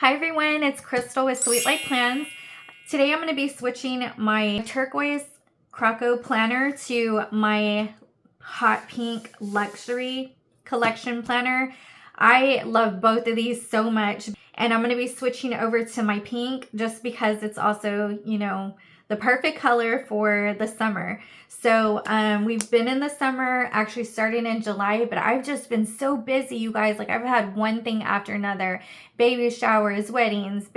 Hi everyone, it's Crystal with Sweet Light Plans. Today I'm going to be switching my turquoise croco planner to my hot pink luxury collection planner. I love both of these so much, and I'm going to be switching over to my pink just because it's also, you know, the perfect color for the summer. So we've been in the summer, actually starting in July, but I've just been so busy, you guys. Like, I've had one thing after another. Baby showers, weddings,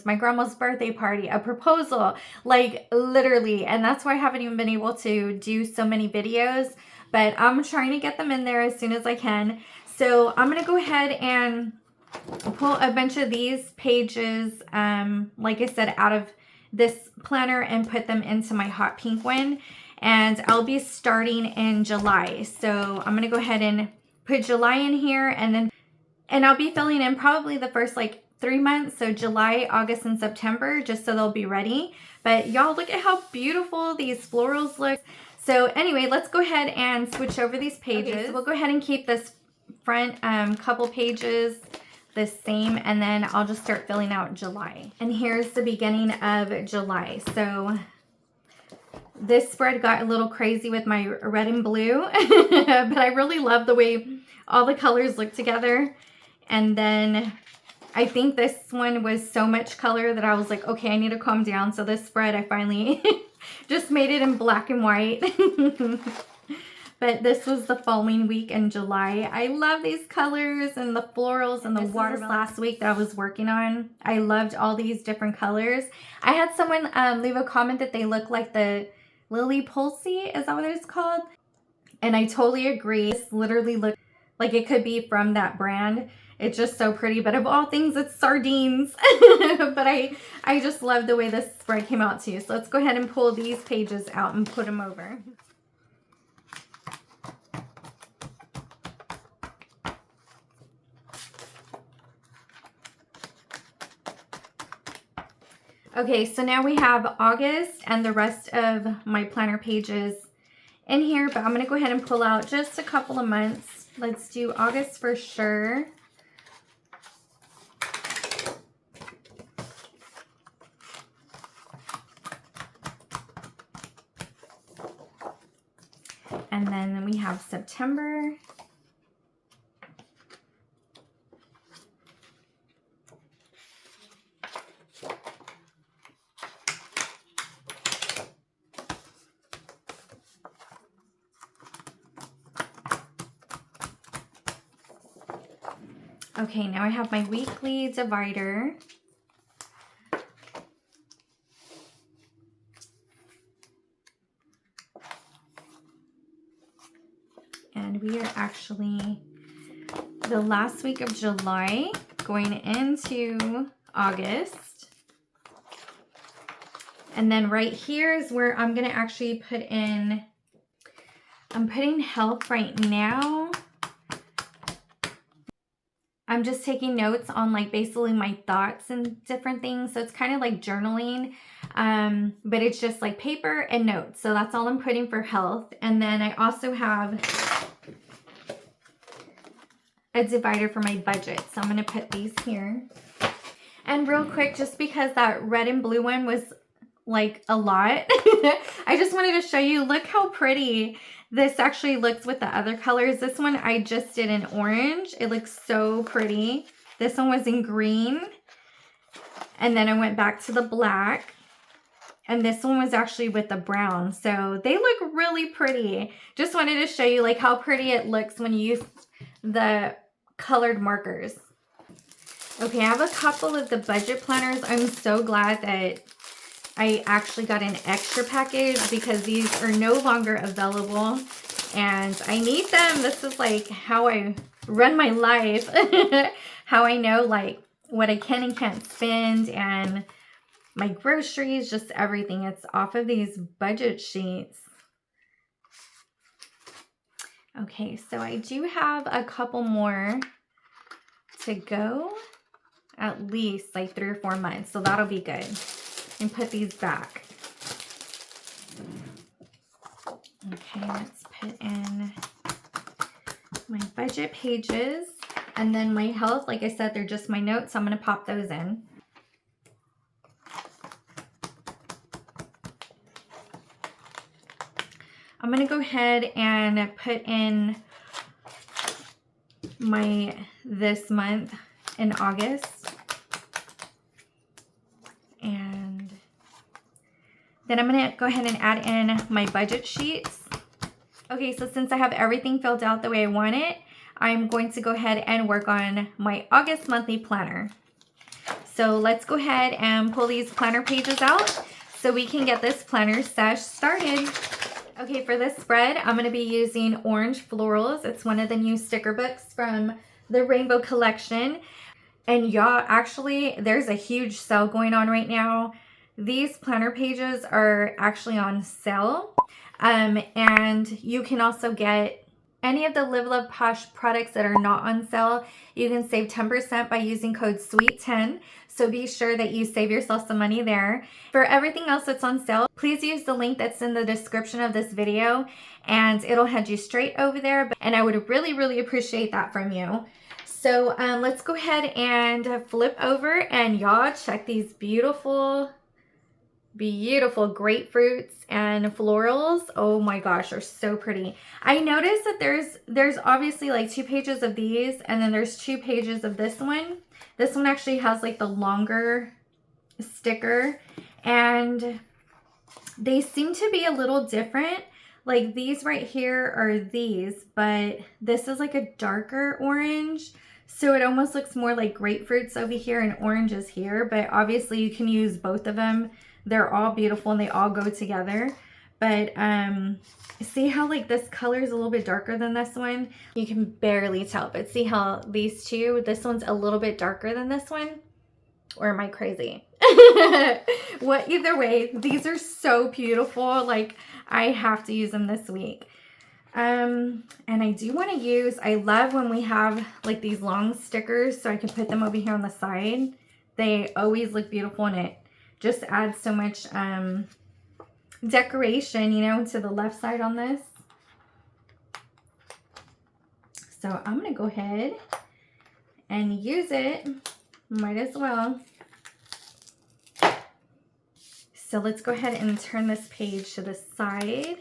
my grandma's birthday party, a proposal, like literally. And that's why I haven't even been able to do so many videos, but I'm trying to get them in there as soon as I can. So I'm gonna go ahead and pull a bunch of these pages, like I said, out of this planner and put them into my hot pink one. And I'll be starting in July. So I'm gonna go ahead and put July in here, and I'll be filling in probably the first like 3 months. So July, August, and September, just so they'll be ready. But y'all, look at how beautiful these florals look. So anyway, let's go ahead and switch over these pages. Okay, so we'll go ahead and keep this front couple pages the same, and then I'll just start filling out July. And here's the beginning of July. So this spread got a little crazy with my red and blue, but I really love the way all the colors look together. And then I think this one was so much color that I was like, okay, I need to calm down. So this spread, I finally just made it in black and white. But this was the following week in July. I love these colors and the florals and the watermelon. Last week that I was working on, I loved all these different colors. I had someone leave a comment that they look like the Lily Pulsey, is that what it's called? And I totally agree. This literally looks like it could be from that brand. It's just so pretty, but of all things, it's sardines. But I just love the way this spread came out too. So let's go ahead and pull these pages out and put them over. Okay, so now we have August and the rest of my planner pages in here, but I'm going to go ahead and pull out just a couple of months. Let's do August for sure. And then we have September. Okay, now I have my weekly divider. And we are actually the last week of July going into August. And then right here is where I'm going to actually put in, I'm putting health right now. I'm just taking notes on like basically my thoughts and different things. So it's kind of like journaling, but it's just like paper and notes. So that's all I'm putting for health. And then I also have a divider for my budget. So I'm going to put these here. And real quick, just because that red and blue one was like a lot, I just wanted to show you, look how pretty this actually looks with the other colors. This one I just did in orange. It looks so pretty. This one was in green. And then I went back to the black. And this one was actually with the brown. So they look really pretty. Just wanted to show you like how pretty it looks when you use the colored markers. Okay, I have a couple of the budget planners. I'm so glad that I actually got an extra package because these are no longer available and I need them. This is like how I run my life, how I know like what I can and can't spend, and my groceries, just everything. It's off of these budget sheets. Okay, so I do have a couple more to go, at least like 3 or 4 months, so that'll be good. And put these back. Okay, let's put in my budget pages. And then my health, like I said, they're just my notes. So I'm going to pop those in. I'm going to go ahead and put in my this month in August. And then I'm going to go ahead and add in my budget sheets. Okay, so since I have everything filled out the way I want it, I'm going to go ahead and work on my August monthly planner. So let's go ahead and pull these planner pages out so we can get this planner sesh started. Okay, for this spread, I'm going to be using Orange Florals. It's one of the new sticker books from the Rainbow Collection. And y'all, actually, there's a huge sale going on right now. These planner pages are actually on sale. And you can also get any of the Live Love Posh products that are not on sale. You can save 10% by using code SWEET10. So be sure that you save yourself some money there. For everything else that's on sale, please use the link that's in the description of this video and it'll head you straight over there. And I would really, really appreciate that from you. So let's go ahead and flip over and y'all check these beautiful grapefruits and florals. Oh my gosh, they're so pretty. I noticed that there's obviously like 2 pages of these and then there's 2 pages of this one. This one actually has like the longer sticker and they seem to be a little different. Like these right here are these, but this is like a darker orange. So it almost looks more like grapefruits over here and oranges here, but obviously you can use both of them. They're all beautiful and they all go together. But see how like this color is a little bit darker than this one? You can barely tell, but see how these two, this one's a little bit darker than this one? Or am I crazy? Well, either way, these are so beautiful. Like I have to use them this week. And I do want to use, I love when we have like these long stickers so I can put them over here on the side. They always look beautiful and it just adds so much decoration, you know, to the left side on this. So I'm going to go ahead and use it. Might as well. So let's go ahead and turn this page to the side.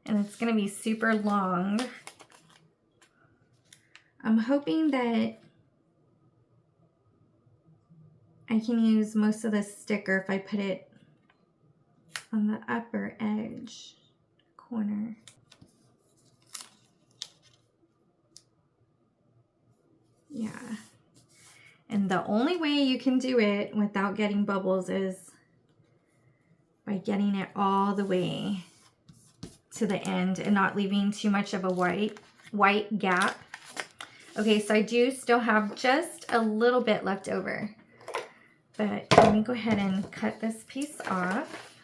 And it's going to be super long. I'm hoping that I can use most of the sticker if I put it on the upper edge corner. Yeah. And the only way you can do it without getting bubbles is by getting it all the way to the end and not leaving too much of a white gap. Okay, so I do still have just a little bit left over. But let me go ahead and cut this piece off.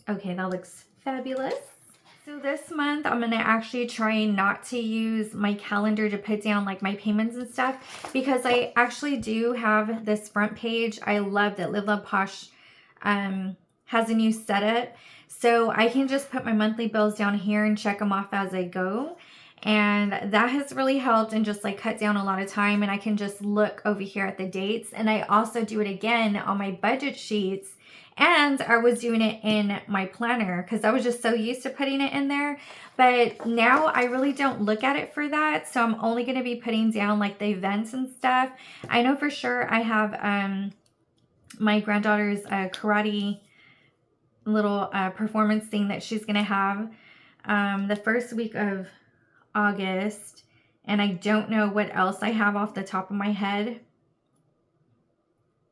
Okay, that looks fabulous. So this month, I'm going to actually try not to use my calendar to put down like my payments and stuff because I actually do have this front page. I love that Live Love Posh has a new setup. So I can just put my monthly bills down here and check them off as I go. And that has really helped and just like cut down a lot of time. And I can just look over here at the dates. And I also do it again on my budget sheets. And I was doing it in my planner because I was just so used to putting it in there. But now I really don't look at it for that. So I'm only going to be putting down like the events and stuff. I know for sure I have my granddaughter's karate little performance thing that she's going to have the first week of August. And I don't know what else I have off the top of my head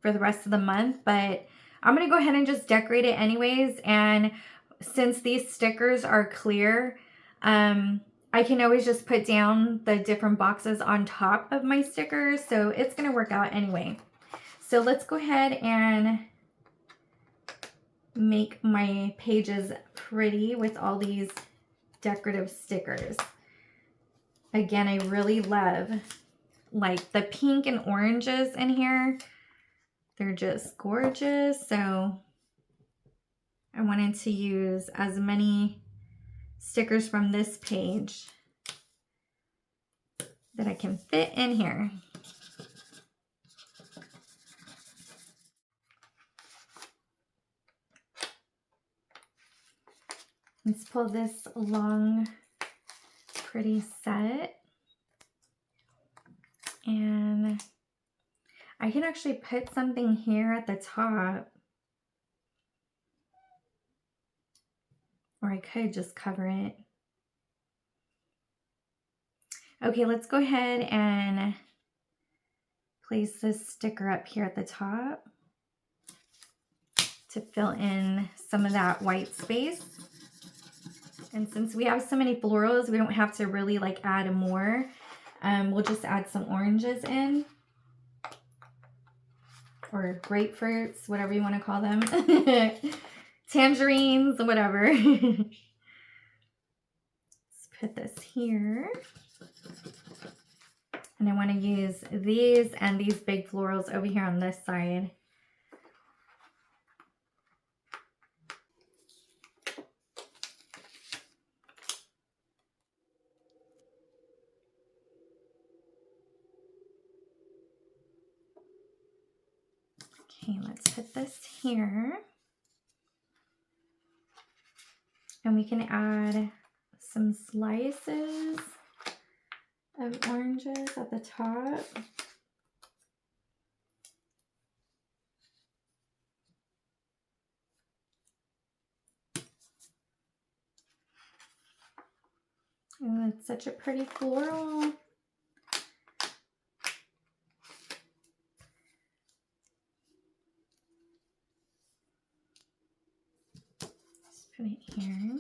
for the rest of the month. But I'm going to go ahead and just decorate it anyways. And since these stickers are clear, I can always just put down the different boxes on top of my stickers. So it's going to work out anyway. So let's go ahead and make my pages pretty with all these decorative stickers. Again, I really love like the pink and oranges in here. They're just gorgeous. So I wanted to use as many stickers from this page that I can fit in here. Let's pull this long, pretty set. And I can actually put something here at the top. Or I could just cover it. Okay, let's go ahead and place this sticker up here at the top to fill in some of that white space. And since we have so many florals, we don't have to really like add more. We'll just add some oranges in. Or grapefruits, whatever you want to call them. Tangerines, whatever. Let's put this here. And I want to use these and these big florals over here on this side. Okay, let's put this here. And we can add some slices of oranges at the top. Oh, it's such a pretty floral. Just put it here.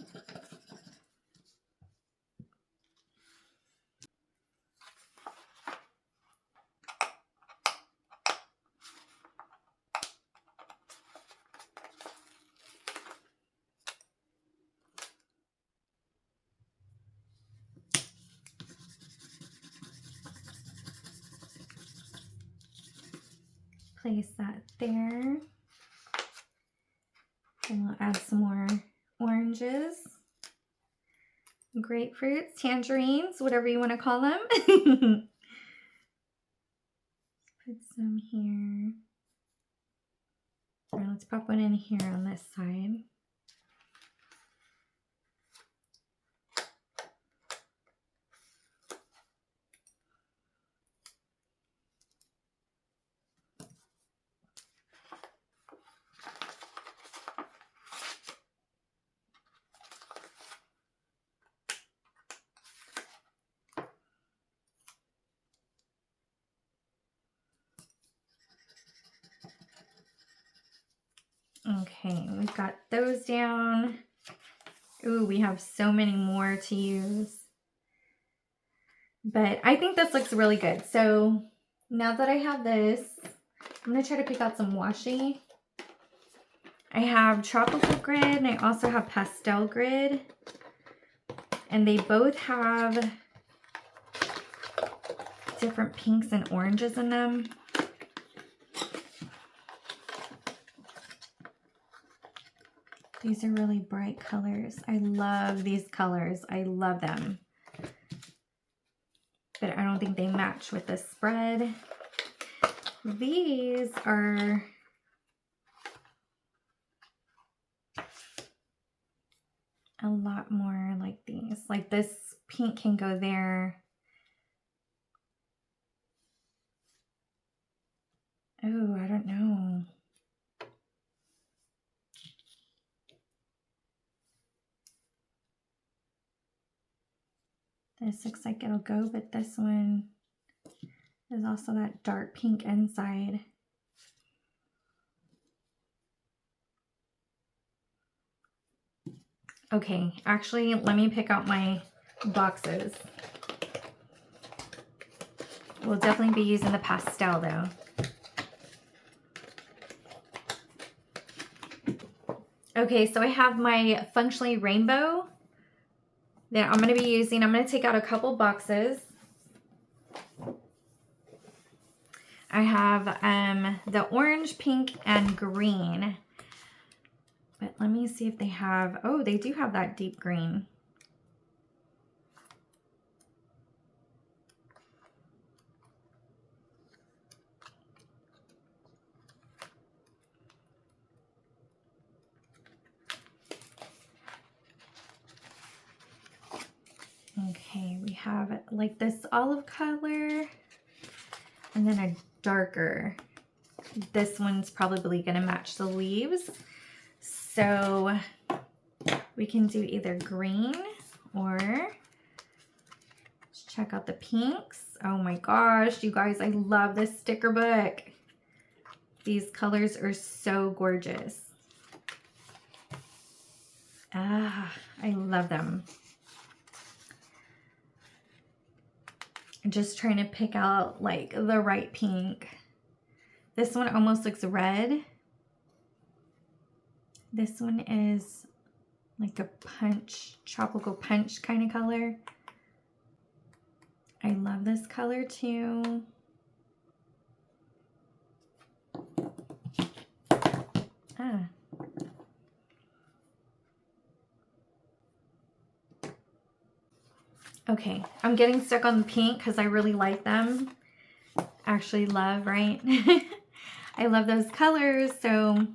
Place that there. And we'll add some more oranges, grapefruits, tangerines, whatever you want to call them. Put some here. All right, let's pop one in here on this side. Okay, we've got those down. Ooh, we have so many more to use. But I think this looks really good. So now that I have this, I'm going to try to pick out some washi. I have tropical grid and I also have pastel grid. And they both have different pinks and oranges in them. These are really bright colors. I love these colors. I love them. But I don't think they match with this spread. These are a lot more like these. Like this pink can go there. Oh, I don't know. This looks like it'll go, but this one is also that dark pink inside. Okay, actually, let me pick out my boxes. We'll definitely be using the pastel though. Okay, so I have my Functionally Rainbow that I'm going to be using. I'm going to take out a couple boxes. I have the orange, pink, and green. But let me see if they have, oh, they do have that deep green. Okay, we have like this olive color and then a darker. This one's probably gonna match the leaves. So we can do either green or let's check out the pinks. Oh my gosh, you guys, I love this sticker book. These colors are so gorgeous. Ah, I love them. I'm just trying to pick out like the right pink. This one almost looks red. This one is like a punch, tropical punch kind of color. I love this color too. Ah. Okay, I'm getting stuck on the pink because I really like them. Actually love, right? I love those colors, so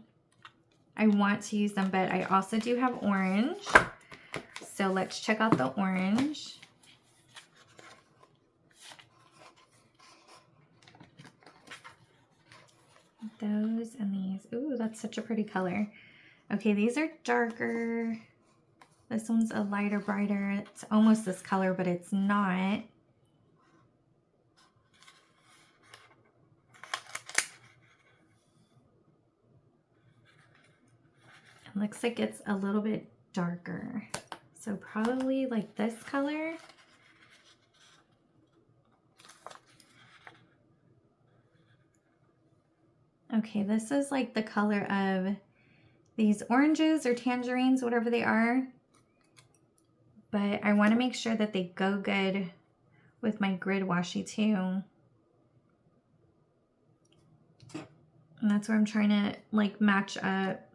I want to use them, but I also do have orange. So let's check out the orange. Those and these. Ooh, that's such a pretty color. Okay, these are darker. This one's a lighter, brighter. It's almost this color, but it's not. It looks like it's a little bit darker. So probably like this color. Okay, this is like the color of these oranges or tangerines, whatever they are. But I want to make sure that they go good with my grid washi too. And that's where I'm trying to like match up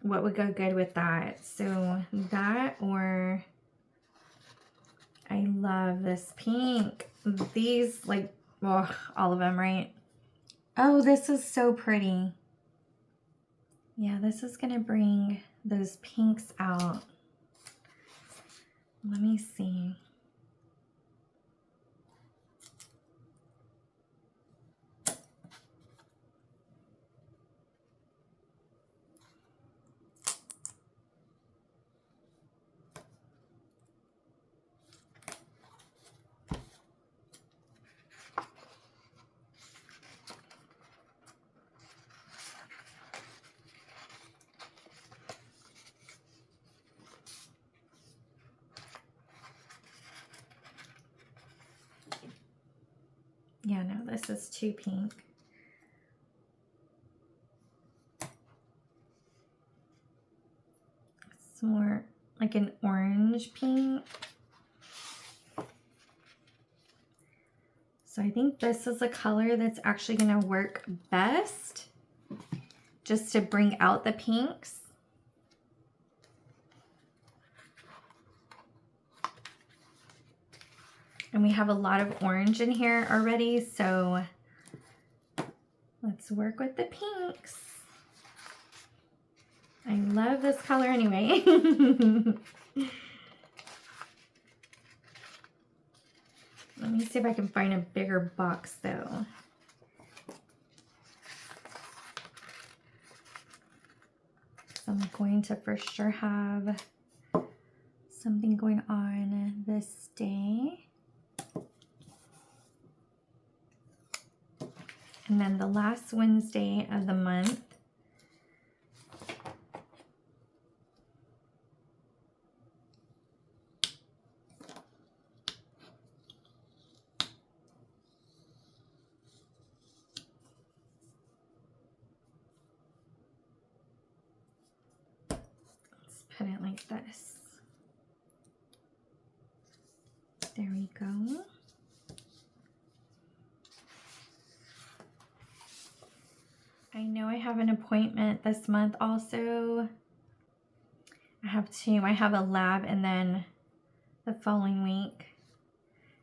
what would go good with that. So that, or I love this pink. These like, oh, all of them, right? Oh, this is so pretty. Yeah, this is gonna bring those pinks out. Let me see. Yeah, no, this is too pink. It's more like an orange pink. So I think this is a color that's actually going to work best just to bring out the pinks. And we have a lot of orange in here already, so let's work with the pinks. I love this color anyway. Let me see if I can find a bigger box though. So I'm going to for sure have something going on this day. And then the last Wednesday of the month. Let's put it like this. There we go. have an appointment this month also. I have two. I have a lab and then the following week.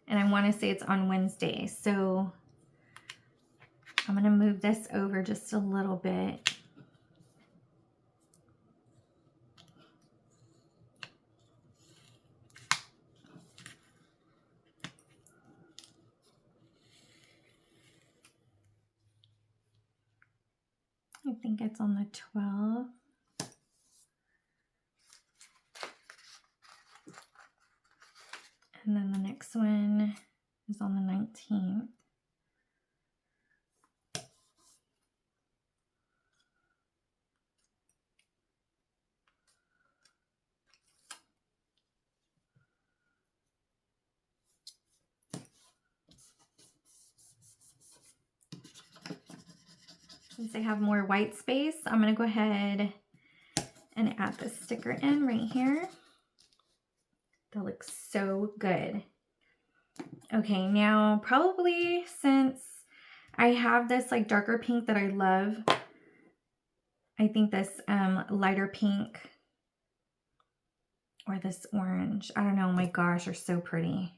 And I want to say it's on Wednesday. So I'm going to move this over just a little bit. I think it's on the 12th. And then the next one is on the 19th. Since I have more white space, I'm going to go ahead and add the sticker in right here. That looks so good. Okay, now probably since I have this like darker pink that I love, I think this lighter pink or this orange, I don't know, oh my gosh, they're so pretty.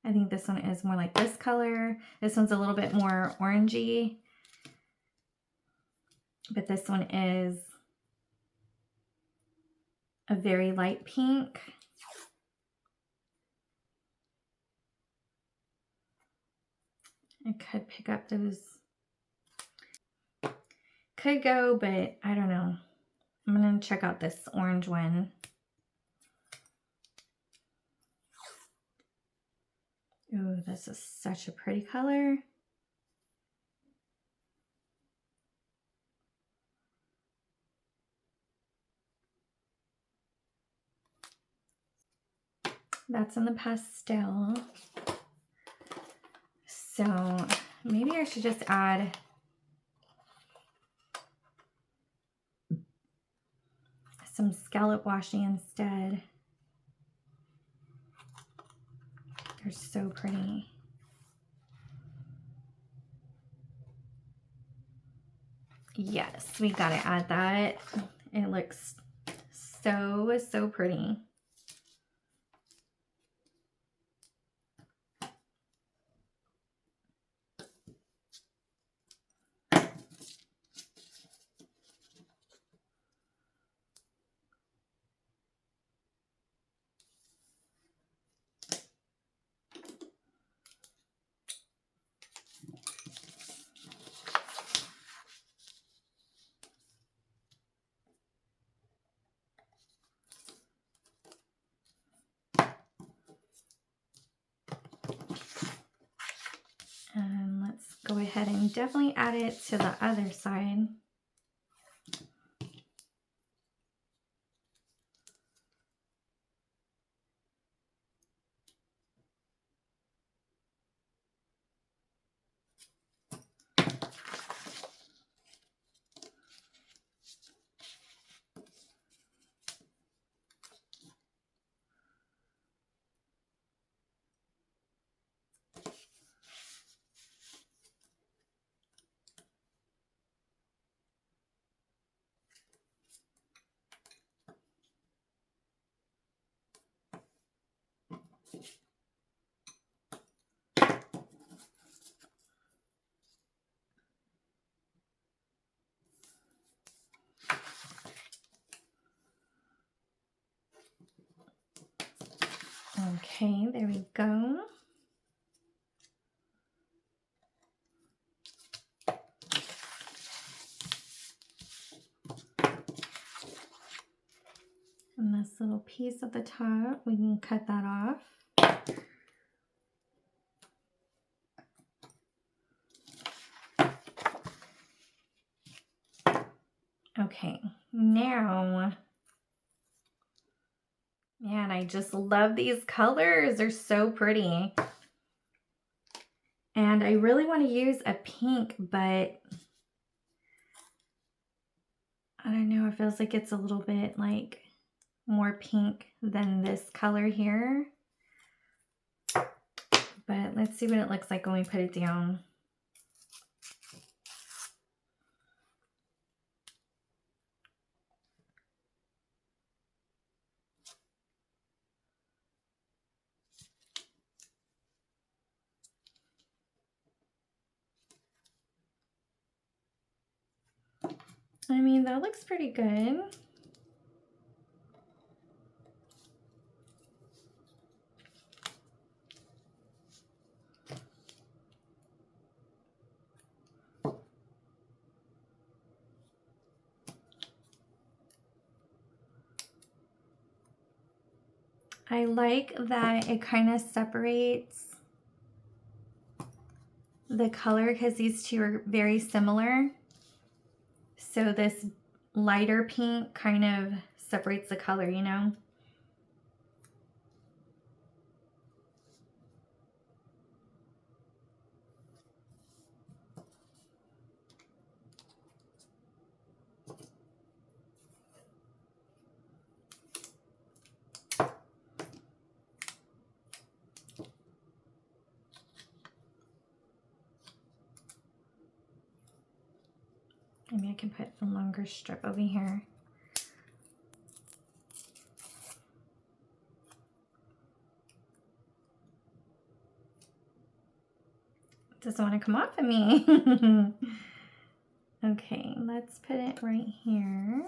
I think this one is more like this color. This one's a little bit more orangey, but this one is a very light pink. I could pick up those. Could go, but I don't know. I'm going to check out this orange one. Ooh, this is such a pretty color. That's in the pastel. So maybe I should just add some scallop washi instead. They're so pretty. Yes, we gotta add that. It looks so pretty. And let's go ahead and definitely add it to the other side. Okay, there we go. And this little piece at the top, we can cut that off. Okay, now, man, I just love these colors. They're so pretty. And I really want to use a pink, but I don't know, it feels like it's a little bit like more pink than this color here. But let's see what it looks like when we put it down. I mean, that looks pretty good. I like that it kind of separates the color because these two are very similar. So this lighter pink kind of separates the color, you know? Maybe I can put a longer strip over here. It doesn't want to come off of me. Okay, let's put it right here.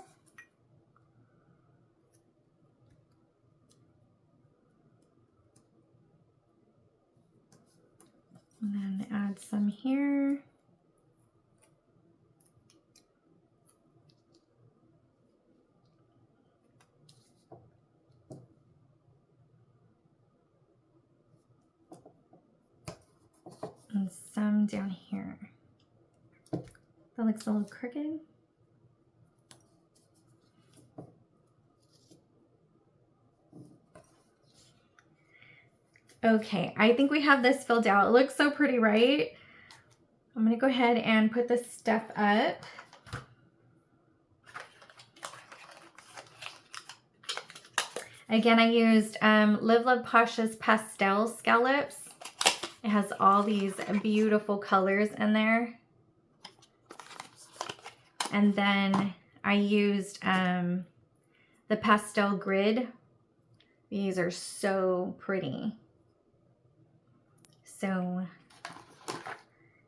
And then add some here. And some down here. That looks a little crooked. Okay, I think we have this filled out. It looks so pretty, right? I'm gonna go ahead and put this stuff up. Again, I used Live Love Posh's Pastel Scallops. It has all these beautiful colors in there. And then I used the Pastel Grid. These are so pretty. So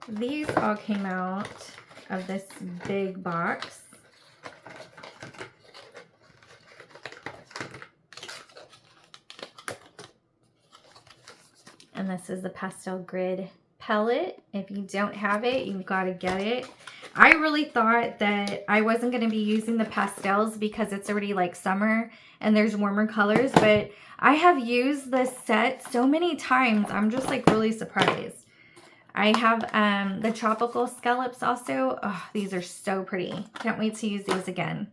these all came out of this big box. And this is the Pastel Grid palette. If you don't have it, you've got to get it. I really thought that I wasn't going to be using the pastels because it's already like summer and there's warmer colors, but I have used this set so many times. I'm just like really surprised. I have the tropical scallops also. Oh, these are so pretty. Can't wait to use these again.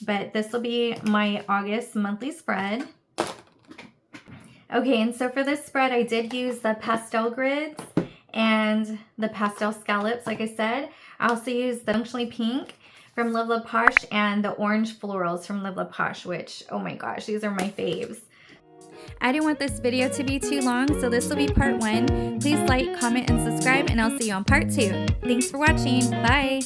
But this will be my August monthly spread. Okay, and so for this spread, I did use the pastel grids and the pastel scallops, like I said. I also used the Functionally Pink from Live Love Posh and the orange florals from Live Love Posh, which, oh my gosh, these are my faves. I didn't want this video to be too long, so this will be part 1. Please like, comment, and subscribe, and I'll see you on part 2. Thanks for watching. Bye.